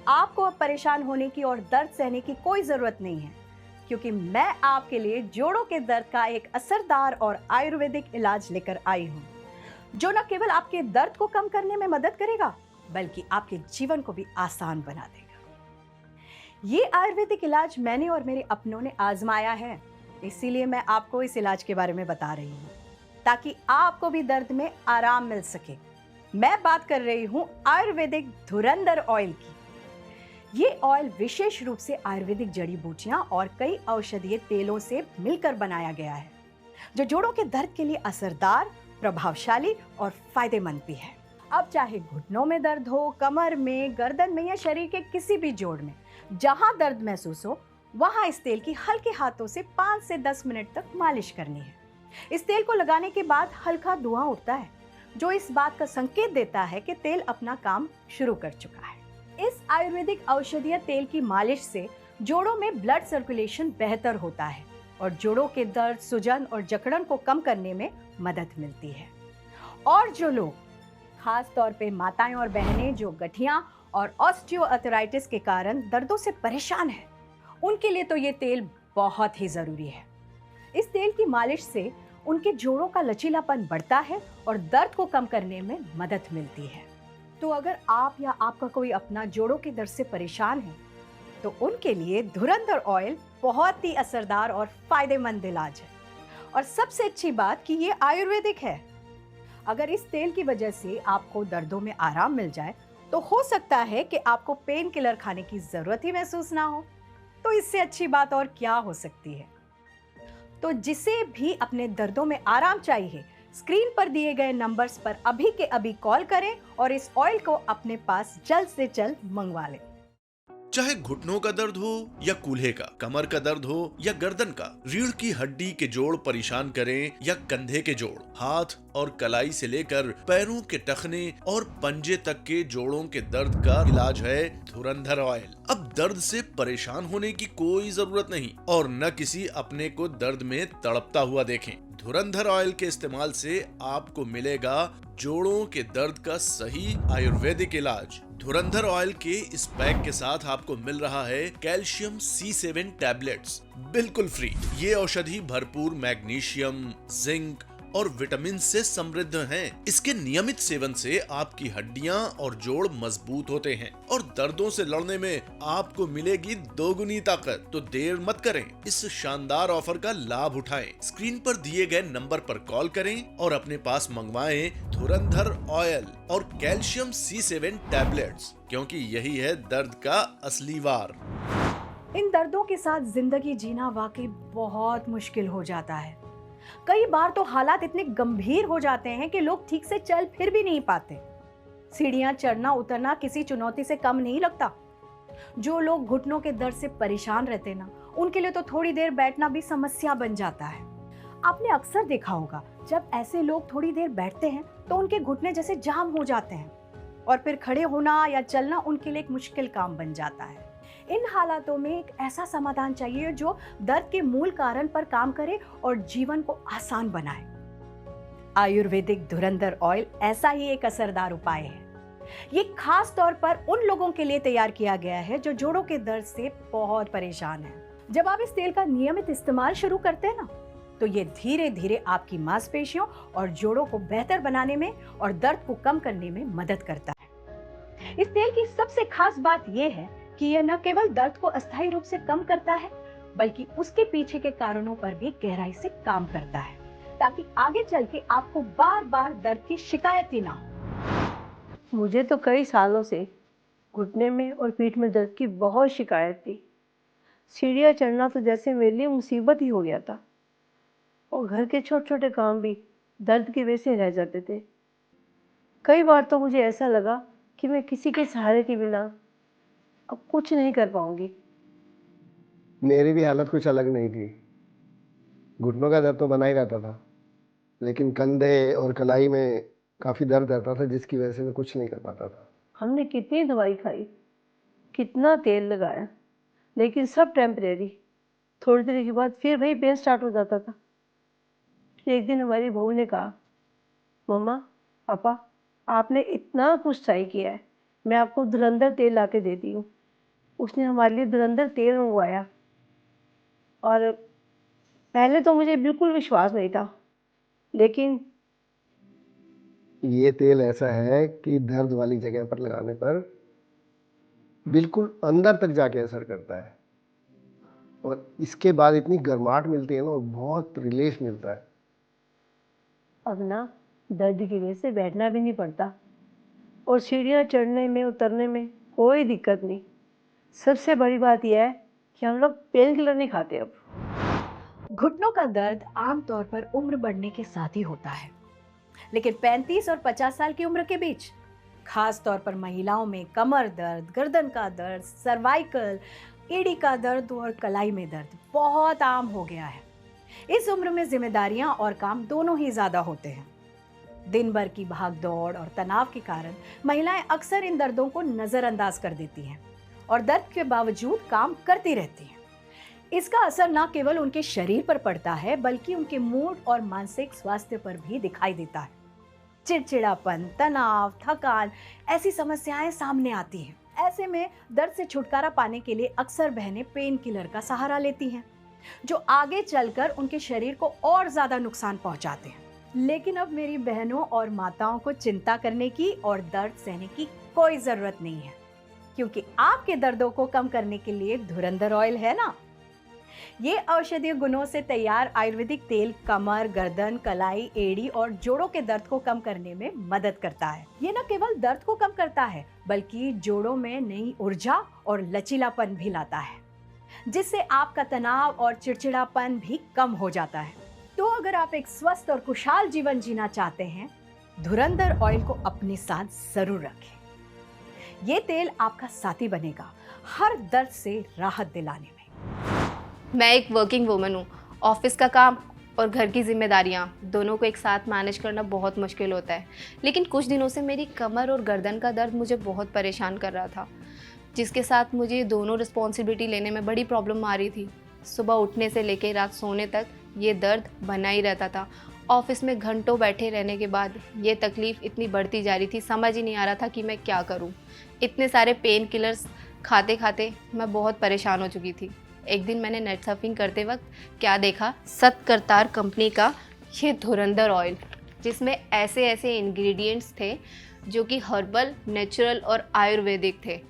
आपको अब परेशान होने की और दर्द सहने की कोई जरूरत नहीं है, क्योंकि मैं आपके लिए जोड़ों के दर्द का एक असरदार और आयुर्वेदिक इलाज लेकर आई हूँ, जो न केवल आपके दर्द को कम करने में मदद करेगा, बल्कि आपके जीवन को भी आसान बना देगा। ये आयुर्वेदिक इलाज मैंने और मेरे अपनों ने आजमाया है, इसीलिए मैं आपको इस इलाज के बारे में बता रही हूँ, ताकि आपको भी दर्द में आराम मिल सके। मैं बात कर रही हूँ आयुर्वेदिक धुरंधर ऑयल की। ये ऑयल विशेष रूप से आयुर्वेदिक जड़ी बूटियां और कई औषधीय तेलों से मिलकर बनाया गया है, जो जोड़ों के दर्द के लिए असरदार, प्रभावशाली और फायदेमंद भी है। अब चाहे घुटनों में दर्द हो, कमर में, गर्दन में या शरीर के किसी भी जोड़ में जहां दर्द महसूस हो, वहां इस तेल की हल्के हाथों से 5 से 10 मिनट तक मालिश करनी है। इस तेल को लगाने के बाद हल्का धुआं उठता है, जो इस बात का संकेत देता है कि तेल अपना काम शुरू कर चुका है। इस आयुर्वेदिक औषधीय तेल की मालिश से जोड़ों में ब्लड सर्कुलेशन बेहतर होता है और जोड़ों के दर्द, सूजन और जकड़न को कम करने में मदद मिलती है। और जो लोग, खास तौर पे माताएं और बहनें जो गठिया और ऑस्टियोआर्थराइटिस के कारण दर्दों से परेशान हैं, उनके लिए तो ये तेल बहुत ही जरूरी है। इस तेल की मालिश से उनके जोड़ों का लचीलापन बढ़ता है और दर्द को कम करने में मदद मिलती है। तो अगर आप या आपका कोई अपना जोड़ों के दर्द से परेशान है, तो उनके लिए धुरंधर ऑयल बहुत ही असरदार और फायदेमंद इलाज है। और सबसे अच्छी बात कि ये आयुर्वेदिक है। अगर इस तेल की वजह से आपको दर्दों में आराम मिल जाए, तो हो सकता है कि आपको पेन किलर खाने की जरूरत ही महसूस ना हो। तो इससे अच्छी बात और क्या हो सकती है। तो जिसे भी अपने दर्दों में आराम चाहिए, स्क्रीन पर दिए गए नंबर्स पर अभी के अभी कॉल करें और इस ऑयल को अपने पास जल्द से जल्द मंगवा लें। चाहे घुटनों का दर्द हो या कूल्हे का, कमर का दर्द हो या गर्दन का, रीढ़ की हड्डी के जोड़ परेशान करें या कंधे के जोड़, हाथ और कलाई से लेकर पैरों के टखने और पंजे तक के जोड़ों के दर्द का इलाज है धुरंधर ऑयल। अब दर्द से परेशान होने की कोई जरूरत नहीं और न किसी अपने को दर्द में तड़पता हुआ देखें। धुरंधर ऑयल के इस्तेमाल से आपको मिलेगा जोड़ों के दर्द का सही आयुर्वेदिक इलाज। धुरंधर ऑयल के इस पैक के साथ आपको मिल रहा है कैल्शियम C7 टैबलेट्स, बिल्कुल फ्री। ये औषधि भरपूर मैग्नीशियम, जिंक और विटामिन से समृद्ध हैं। इसके नियमित सेवन से आपकी हड्डियां और जोड़ मजबूत होते हैं और दर्दों से लड़ने में आपको मिलेगी दोगुनी ताकत। तो देर मत करें, इस शानदार ऑफर का लाभ उठाएं। स्क्रीन पर दिए गए नंबर पर कॉल करें और अपने पास मंगवाएं धुरंधर ऑयल और कैल्शियम C7 टैबलेट्स, क्योंकि यही है दर्द का असली वार। इन दर्दों के साथ जिंदगी जीना वाकई बहुत मुश्किल हो जाता है। कई बार तो हालात इतने गंभीर हो जाते हैं कि लोग ठीक से चल फिर भी नहीं पाते। सीढ़ियां चढ़ना उतरना किसी चुनौती से कम नहीं लगता। जो लोग घुटनों के दर्द से परेशान रहते ना, उनके लिए तो थोड़ी देर बैठना भी समस्या बन जाता है। आपने अक्सर देखा होगा, जब ऐसे लोग थोड़ी देर बैठते हैं तो उनके घुटने जैसे जाम हो जाते हैं और फिर खड़े होना या चलना उनके लिए एक मुश्किल काम बन जाता है। इन हालातों में एक ऐसा समाधान चाहिए जो दर्द के मूल कारण पर काम करे और जीवन को आसान बनाए। आयुर्वेदिक धुरंधर ऑयल ऐसा ही एक असरदार उपाय है। ये खास तौर पर उन लोगों के लिए तैयार किया गया है जो जोड़ों के दर्द से बहुत परेशान हैं। जब आप इस तेल का नियमित इस्तेमाल शुरू करते हैं ना, तो ये धीरे धीरे आपकी मांसपेशियों और जोड़ों को बेहतर बनाने में और दर्द को कम करने में मदद करता है। इस तेल की सबसे खास बात यह है कि यह न केवल दर्द को अस्थायी रूप से कम करता है, बल्कि उसके पीछे के कारणों पर भी गहराई से काम करता है, ताकि आगे चल के आपको बार बार दर्द की शिकायत ही ना हो। मुझे तो कई सालों से घुटने में और पीठ में दर्द की बहुत शिकायत थी। सीढ़ियाँ चढ़ना तो जैसे मेरे लिए मुसीबत ही हो गया था और घर के छोटे छोटे काम भी दर्द की वजह से रह जाते थे। कई बार तो मुझे ऐसा लगा कि मैं किसी के सहारे के बिना अब कुछ नहीं कर पाऊंगी। मेरी भी हालत कुछ अलग नहीं थी। घुटनों का दर्द तो बना ही रहता था, लेकिन कंधे और कलाई में काफ़ी दर्द रहता था, जिसकी वजह से मैं कुछ नहीं कर पाता था। हमने कितनी दवाई खाई, कितना तेल लगाया, लेकिन सब टेम्परेरी। थोड़ी देर के बाद फिर वही पेन स्टार्ट हो जाता था। फिर एक दिन हमारी बहू ने कहा, मम्मा, पापा, आपने इतना कुछ ट्राई किया है, मैं आपको धुरंधर तेल ला के देती हूँ। उसने हमारे लिए धुरंधर तेल मंगवाया और पहले तो मुझे बिल्कुल विश्वास नहीं था, लेकिन ये तेल ऐसा है कि दर्द वाली जगह पर लगाने पर बिल्कुल अंदर तक जाके असर करता है और इसके बाद इतनी गर्माहट मिलती है ना और बहुत रिलीफ मिलता है। अब ना दर्द की वजह से बैठना भी नहीं पड़ता और सीढ़ियाँ चढ़ने में उतरने में कोई दिक्कत नहीं। सबसे बड़ी बात यह है कि हम लोग पेन किलर नहीं खाते अब। घुटनों का दर्द आमतौर पर उम्र बढ़ने के साथ ही होता है, लेकिन 35 और 50 साल की उम्र के बीच, खास तौर पर महिलाओं में कमर दर्द, गर्दन का दर्द, सर्वाइकल, एड़ी का दर्द और कलाई में दर्द बहुत आम हो गया है। इस उम्र में जिम्मेदारियां और काम दोनों ही ज्यादा होते हैं। दिन भर की भागदौड़ और तनाव के कारण महिलाएं अक्सर इन दर्दों को नजरअंदाज कर देती हैं और दर्द के बावजूद काम करती रहती हैं। इसका असर न केवल उनके शरीर पर पड़ता है, बल्कि उनके मूड और मानसिक स्वास्थ्य पर भी दिखाई देता है। चिड़चिड़ापन, तनाव, थकान, ऐसी समस्याएं सामने आती हैं। ऐसे में दर्द से छुटकारा पाने के लिए अक्सर बहनें पेन किलर का सहारा लेती हैं, जो आगे चलकर उनके शरीर को और ज्यादा नुकसान पहुंचाते हैं। लेकिन अब मेरी बहनों और माताओं को चिंता करने की और दर्द सहने की कोई जरूरत नहीं है, क्योंकि आपके दर्दों को कम करने के लिए धुरंधर ऑयल है ना। ये औषधीय गुणों से तैयार आयुर्वेदिक तेल कमर, गर्दन, कलाई, एड़ी और जोड़ों के दर्द को कम करने में मदद करता है। ये न केवल दर्द को कम करता है, बल्कि जोड़ों में नई ऊर्जा और लचीलापन भी लाता है, जिससे आपका तनाव और चिड़चिड़ापन भी कम हो जाता है। तो अगर आप एक स्वस्थ और खुशहाल जीवन जीना चाहते हैं, धुरंधर ऑयल को अपने साथ जरूर रखें। ये तेल आपका साथी बनेगा हर दर्द से राहत दिलाने में। मैं एक वर्किंग वुमन हूँ। ऑफिस का काम और घर की जिम्मेदारियाँ दोनों को एक साथ मैनेज करना बहुत मुश्किल होता है। लेकिन कुछ दिनों से मेरी कमर और गर्दन का दर्द मुझे बहुत परेशान कर रहा था, जिसके साथ मुझे दोनों रिस्पॉन्सिबिलिटी लेने में बड़ी प्रॉब्लम आ रही थी। सुबह उठने से लेकर रात सोने तक ये दर्द बना ही रहता था। ऑफिस में घंटों बैठे रहने के बाद ये तकलीफ़ इतनी बढ़ती जा रही थी, समझ ही नहीं आ रहा था कि मैं क्या करूँ। इतने सारे पेन किलर्स खाते खाते मैं बहुत परेशान हो चुकी थी। एक दिन मैंने नेट सर्फिंग करते वक्त क्या देखा, सतकरतार कंपनी का ये धुरंधर ऑयल, जिसमें ऐसे ऐसे इंग्रेडिएंट्स थे जो कि हर्बल, नेचुरल और आयुर्वेदिक थे।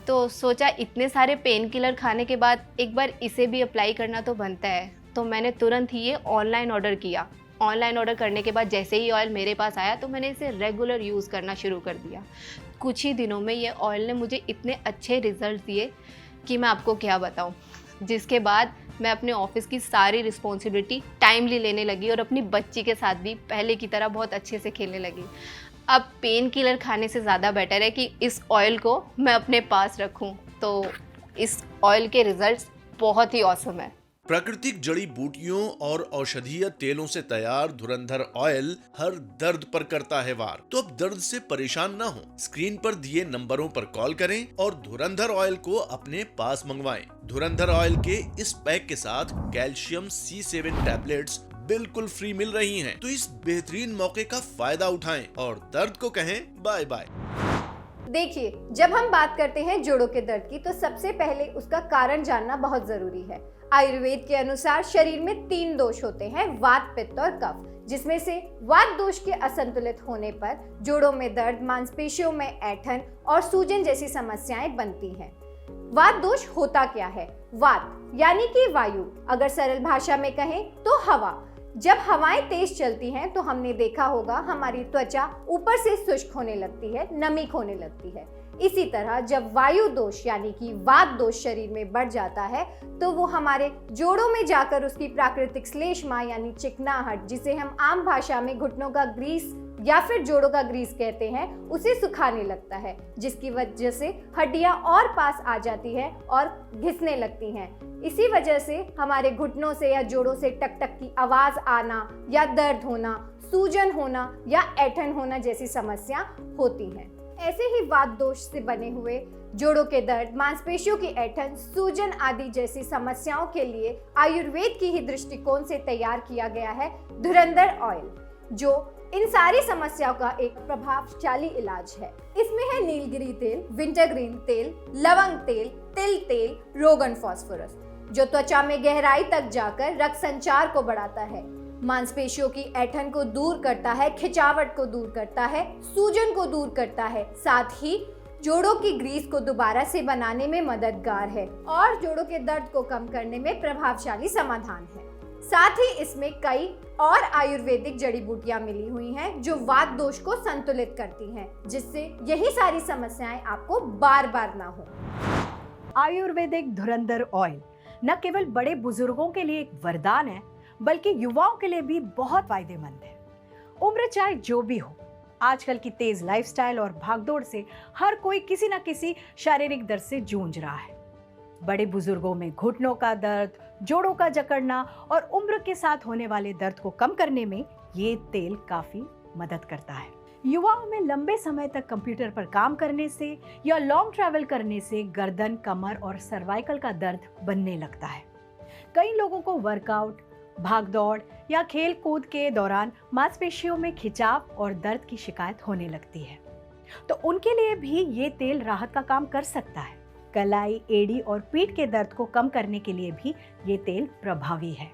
तो सोचा इतने सारे पेन किलर खाने के बाद एक बार इसे भी अप्लाई करना तो बनता है। तो मैंने तुरंत ही ये ऑनलाइन ऑर्डर किया। ऑनलाइन ऑर्डर करने के बाद जैसे ही ऑयल मेरे पास आया तो मैंने इसे रेगुलर यूज़ करना शुरू कर दिया। कुछ ही दिनों में ये ऑयल ने मुझे इतने अच्छे रिजल्ट दिए कि मैं आपको क्या बताऊं। जिसके बाद मैं अपने ऑफिस की सारी रिस्पॉन्सिबिलिटी टाइमली लेने लगी और अपनी बच्ची के साथ भी पहले की तरह बहुत अच्छे से खेलने लगी। अब पेन किलर खाने से ज़्यादा बेटर है कि इस ऑयल को मैं अपने पास रखूं। तो इस ऑयल के रिजल्ट्स बहुत ही ऑसम है। प्राकृतिक जड़ी बूटियों और औषधीय तेलों से तैयार धुरंधर ऑयल हर दर्द पर करता है वार। तो अब दर्द से परेशान ना हो, स्क्रीन पर दिए नंबरों पर कॉल करें और धुरंधर ऑयल को अपने पास मंगवाएं। धुरंधर ऑयल के इस पैक के साथ कैल्शियम C7 टैबलेट्स बिल्कुल फ्री मिल रही हैं। तो इस बेहतरीन मौके का फायदा उठाएं और दर्द को कहें बाय बाय। देखिए, जब हम बात करते हैं जोड़ों के दर्द की, तो सबसे पहले उसका कारण जानना बहुत जरूरी है। आयुर्वेद के अनुसार शरीर में 3 दोष होते हैं, वात, पित्त और कफ, जिसमें से वात दोष के असंतुलित होने पर जोड़ों में दर्द, मांसपेशियों में ऐंठन और सूजन जैसी समस्याएं बनती हैं। वात दोष होता क्या है? वात यानी कि वायु, अगर सरल भाषा में कहें तो हवा। जब हवाएं तेज चलती हैं तो हमने देखा होगा हमारी त्वचा ऊपर से शुष्क होने लगती है, नमी होने लगती है। इसी तरह जब वायु दोष यानी कि वात दोष शरीर में बढ़ जाता है तो वो हमारे जोड़ों में जाकर उसकी प्राकृतिक श्लेष्मा यानी चिकनाहट, जिसे हम आम भाषा में घुटनों का ग्रीस या फिर जोड़ों का ग्रीस कहते हैं, उसे सुखाने लगता है, जिसकी वजह से हड्डियां और पास आ जाती है और घिसने लगती हैं। इसी वजह से हमारे घुटनों से या जोड़ों से टक टक की आवाज आना या दर्द होना, सूजन होना या ऐंठन होना जैसी समस्या होती हैं। ऐसे ही वात दोष से बने हुए जोड़ों के दर्द, मांसपेशियों की ऐंठन, सूजन आदि जैसी समस्याओं के लिए आयुर्वेद की ही दृष्टिकोण से तैयार किया गया है धुरंधर ऑयल, जो इन सारी समस्याओं का एक प्रभावशाली इलाज है। इसमें है नीलगिरी तेल, विंटरग्रीन तेल, लवंग तेल, तिल तेल, रोगन फास्फोरस, जो त्वचा में गहराई तक जाकर रक्त संचार को बढ़ाता है, मांसपेशियों की ऐंठन को दूर करता है, खिंचावट को दूर करता है, सूजन को दूर करता है, साथ ही जोड़ों की ग्रीस को दोबारा से बनाने में मददगार है और जोड़ों के दर्द को कम करने में प्रभावशाली समाधान है। साथ ही इसमें कई और आयुर्वेदिक जड़ी बूटियां मिली हुई हैं जो वात दोष को संतुलित करती हैं, जिससे यही सारी समस्याएं आपको बार बार ना हो। आयुर्वेदिक धुरंधर ऑयल न केवल बड़े बुजुर्गों के लिए एक वरदान है, बल्कि युवाओं के लिए भी बहुत फायदेमंद है। उम्र चाहे जो भी हो, आजकल की तेज लाइफस्टाइल और भागदौड़ से हर कोई किसी न किसी शारीरिक दर्द से जूझ रहा है। बड़े बुजुर्गों में घुटनों का दर्द, जोड़ों का जकड़ना और उम्र के साथ होने वाले दर्द को कम करने में ये तेल काफी मदद करता है। युवाओं में लंबे समय तक कंप्यूटर पर काम करने से या लॉन्ग ट्रैवल करने से गर्दन, कमर और सर्वाइकल का दर्द बनने लगता है। कई लोगों को वर्कआउट, भागदौड़ या खेल कूद के दौरान मांसपेशियों में खिंचाव और दर्द की शिकायत होने लगती है, तो उनके लिए भी ये तेल राहत का काम कर सकता है। कलाई, एड़ी और पीठ के दर्द को कम करने के लिए भी ये तेल प्रभावी है।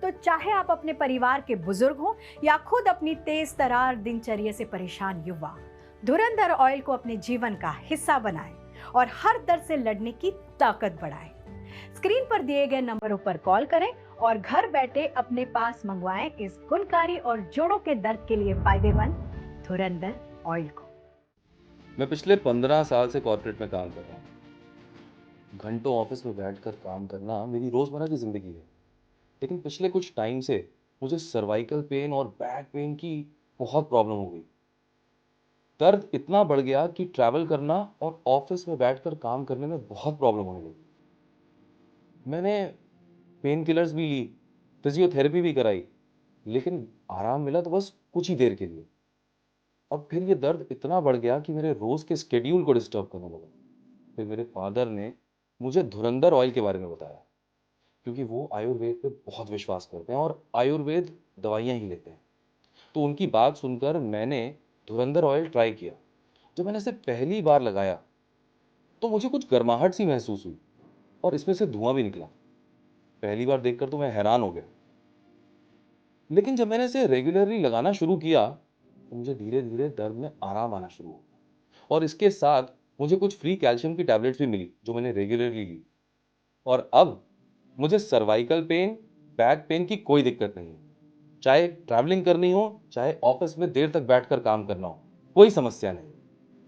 तो चाहे आप अपने परिवार के बुजुर्ग हो या खुद अपनी तेज तरार दिनचर्या से परेशान युवा, धुरंधर ऑयल को अपने जीवन का हिस्सा बनाएं और हर दर्द से लड़ने की ताकत बढ़ाएं। स्क्रीन पर दिए गए नंबरों पर कॉल करें और घर बैठे अपने पास मंगवाएं इस गुणकारी और जोड़ों के दर्द के लिए फायदेमंद धुरंधर ऑयल को। मैं पिछले 15 साल से कॉर्पोरेट में काम कर रहा हूँ। घंटों ऑफिस में बैठकर काम करना मेरी रोज़मर्रा की ज़िंदगी है, लेकिन पिछले कुछ टाइम से मुझे सर्वाइकल पेन और बैक पेन की बहुत प्रॉब्लम हो गई। दर्द इतना बढ़ गया कि ट्रैवल करना और ऑफिस में बैठकर काम करने में बहुत प्रॉब्लम होने लगी। मैंने पेन किलर्स भी ली, फिजियोथेरेपी भी कराई, लेकिन आराम मिला तो बस कुछ ही देर के लिए। अब फिर ये दर्द इतना बढ़ गया कि मेरे रोज़ के स्केड्यूल को डिस्टर्ब करने लगा। फिर मेरे फादर ने मुझे धुरंधर ऑयल के बारे में बताया, क्योंकि वो आयुर्वेद पे बहुत विश्वास करते हैं और आयुर्वेद दवाइयाँ ही लेते हैं। तो उनकी बात सुनकर मैंने धुरंधर ऑयल ट्राई किया। जब मैंने इसे पहली बार लगाया तो मुझे कुछ गर्माहट सी महसूस हुई और इसमें से धुआं भी निकला। पहली बार देखकर तो मैं हैरान हो गया, लेकिन जब मैंने इसे रेगुलरली लगाना शुरू किया तो मुझे धीरे धीरे दर्द में आराम आना शुरू हुआ और इसके साथ मुझे कुछ फ्री कैल्शियम की टैबलेट्स भी मिली जो मैंने रेगुलरली ली। और अब मुझे सर्वाइकल पेन, बैक पेन की कोई दिक्कत नहीं है। चाहे ट्रैवलिंग करनी हो, चाहे ऑफिस में देर तक बैठकर काम करना हो, कोई समस्या नहीं।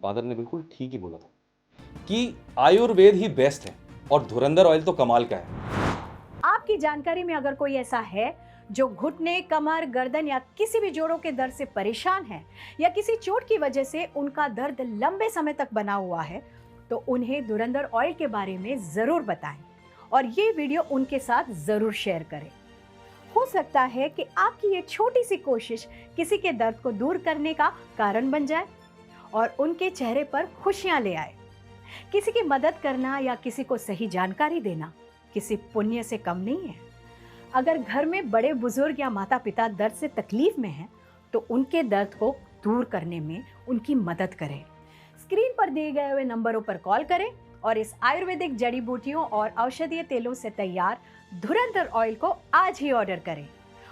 फादर ने बिल्कुल ठीक ही बोला था कि आयुर्वेद ही बेस्ट है और धुरंधर ऑयल तो कमाल का है। आपकी जानकारी में अगर कोई ऐसा है जो घुटने, कमर, गर्दन या किसी भी जोड़ों के दर्द से परेशान है या किसी चोट की वजह से उनका दर्द लंबे समय तक बना हुआ है, तो उन्हें धुरंधर ऑयल के बारे में जरूर बताएं और ये वीडियो उनके साथ जरूर शेयर करें। हो सकता है कि आपकी ये छोटी सी कोशिश किसी के दर्द को दूर करने का कारण बन जाए और उनके चेहरे पर खुशियां ले आए। किसी की मदद करना या किसी को सही जानकारी देना किसी पुण्य से कम नहीं है। अगर घर में बड़े बुजुर्ग या माता पिता दर्द से तकलीफ में हैं, तो उनके दर्द को दूर करने में उनकी मदद करें। स्क्रीन पर दिए गए हुए नंबरों पर कॉल करें और इस आयुर्वेदिक जड़ी बूटियों और औषधीय तेलों से तैयार धुरंधर ऑयल को आज ही ऑर्डर करें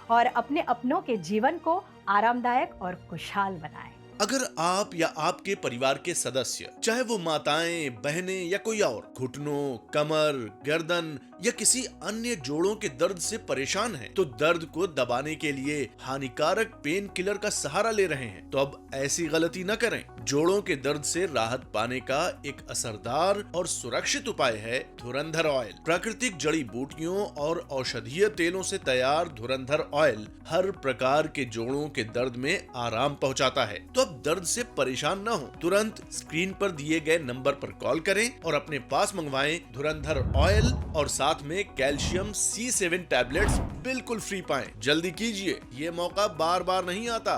और अपने अपनों के जीवन को आरामदायक और खुशहाल बनाएं। अगर आप या आपके परिवार के सदस्य, चाहे वो माताएं, बहनें या कोई और, घुटनों, कमर, गर्दन या किसी अन्य जोड़ों के दर्द से परेशान हैं, तो दर्द को दबाने के लिए हानिकारक पेन किलर का सहारा ले रहे हैं, तो अब ऐसी गलती न करें। जोड़ों के दर्द से राहत पाने का एक असरदार और सुरक्षित उपाय है धुरंधर ऑयल। प्राकृतिक जड़ी बूटियों और औषधीय तेलों से तैयार धुरंधर ऑयल हर प्रकार के जोड़ों के दर्द में आराम पहुंचाता है। तो अब दर्द से परेशान न हो, तुरंत स्क्रीन पर दिए गए नंबर पर कॉल करें और अपने पास मंगवाएं धुरंधर ऑयल और साथ में कैल्शियम C7 टैबलेट्स बिल्कुल फ्री पाएं। जल्दी कीजिए, ये मौका बार बार नहीं आता।